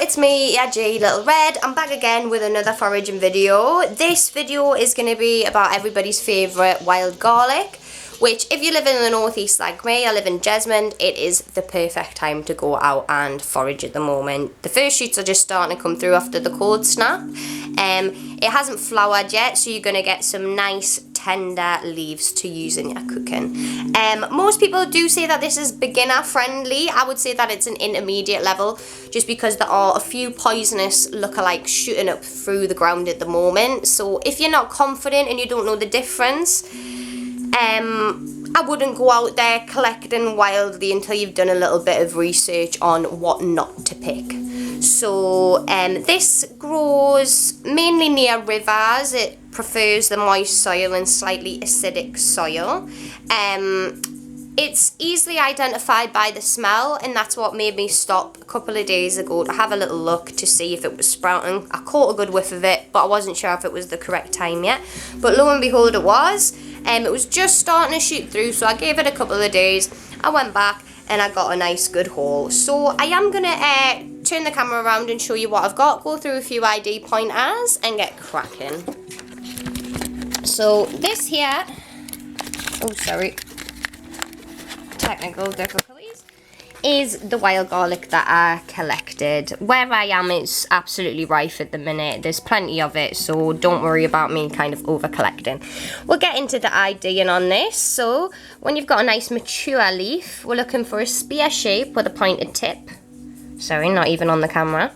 it's me, G Little Red. I'm back again with another foraging video. This video is going to be about everybody's favourite wild garlic, which if you live in the northeast like me, I live in Jesmond, it is the perfect time to go out and forage at the moment. The first shoots are just starting to come through after the cold snap. It hasn't flowered yet, so you're going to get some nice tender leaves to use in your cooking. Most people do say that this is beginner friendly. I would say that it's an intermediate level, just because there are a few poisonous lookalikes shooting up through the ground at the moment. So if you're not confident and you don't know the difference, I wouldn't go out there collecting wildly until you've done a little bit of research on what not to pick. So this grows mainly near rivers. It prefers the moist soil and slightly acidic soil. It's easily identified by the smell, and that's what made me stop a couple of days ago to have a little look to see if it was sprouting. I caught a good whiff of it, but I wasn't sure if it was the correct time yet. But lo and behold, it was. It was just starting to shoot through, so I gave it a couple of days. I went back and I got a nice good haul. So I am going to turn the camera around and show you what I've got, go through a few ID pointers and get cracking. So this here, oh sorry, technical difficulties, is the wild garlic that I collected. Where I am, it's absolutely rife at the minute. There's plenty of it, so don't worry about me kind of over collecting. We'll get into the IDing on this. So when you've got a nice mature leaf, we're looking for a spear shape with a pointed tip. Sorry, not even on the camera.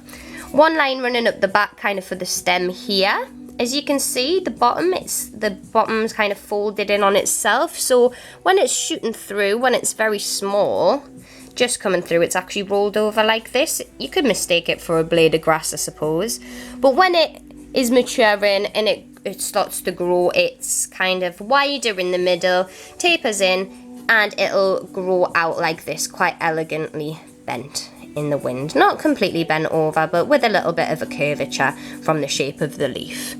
One line running up the back kind of for the stem here. As you can see, the bottom's kind of folded in on itself. So when it's shooting through, when it's very small, just coming through, it's actually rolled over like this. You could mistake it for a blade of grass, I suppose. But when it is maturing and it starts to grow, it's kind of wider in the middle, tapers in, and it'll grow out like this, quite elegantly bent in the wind. Not completely bent over, but with a little bit of a curvature from the shape of the leaf.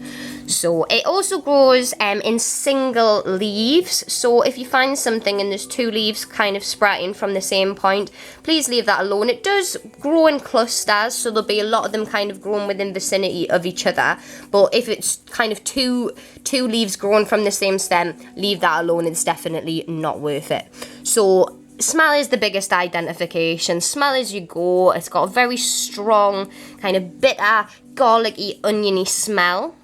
So it also grows in single leaves. So if you find something and there's two leaves kind of sprouting from the same point, please leave that alone. It does grow in clusters, so there'll be a lot of them kind of growing within vicinity of each other. But if it's kind of two leaves growing from the same stem, leave that alone. It's definitely not worth it. So smell is the biggest identification. Smell as you go. It's got a very strong, kind of bitter, garlicky, oniony smell.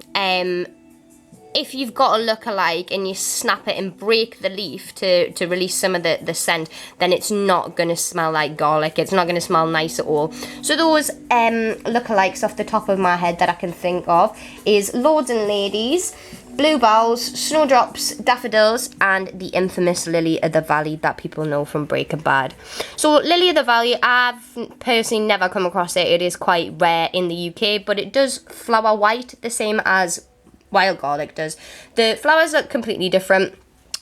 If you've got a look-alike and you snap it and break the leaf to release some of the scent, then it's not going to smell like garlic. It's not going to smell nice at all. So those look-alikes off the top of my head that I can think of is Lords and Ladies, bluebells, snowdrops, daffodils, and the infamous lily of the valley that people know from Breaking Bad. So lily of the valley, I've personally never come across it. It is quite rare in the UK, but it does flower white, the same as wild garlic does. The flowers look completely different.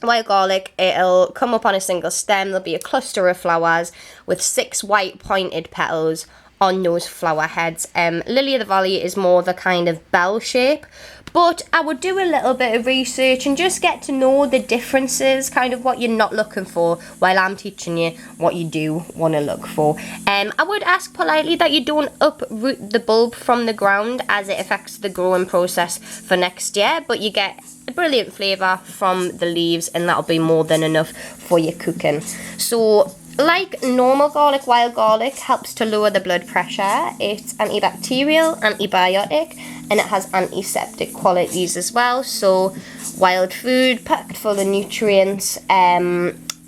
Wild garlic, it'll come up on a single stem. There'll be a cluster of flowers with 6 white pointed petals on those flower heads. Lily of the valley is more the kind of bell shape, but I would do a little bit of research and just get to know the differences, kind of what you're not looking for, while I'm teaching you what you do want to look for. I would ask politely that you don't uproot the bulb from the ground, as it affects the growing process for next year, but you get a brilliant flavour from the leaves, and that'll be more than enough for your cooking. So like normal garlic, wild garlic helps to lower the blood pressure. It's antibacterial, antibiotic, and it has antiseptic qualities as well. So wild food, packed full of nutrients.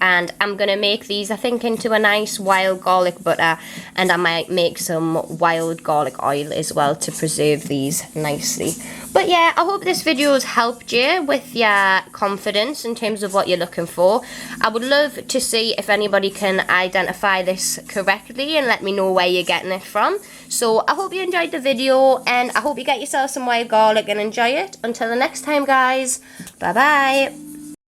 And I'm going to make these, I think, into a nice wild garlic butter, and I might make some wild garlic oil as well to preserve these nicely. But yeah, I hope this video has helped you with your confidence in terms of what you're looking for. I would love to see if anybody can identify this correctly and let me know where you're getting it from. So I hope you enjoyed the video, and I hope you get yourself some wild garlic and enjoy it. Until the next time, guys, bye bye.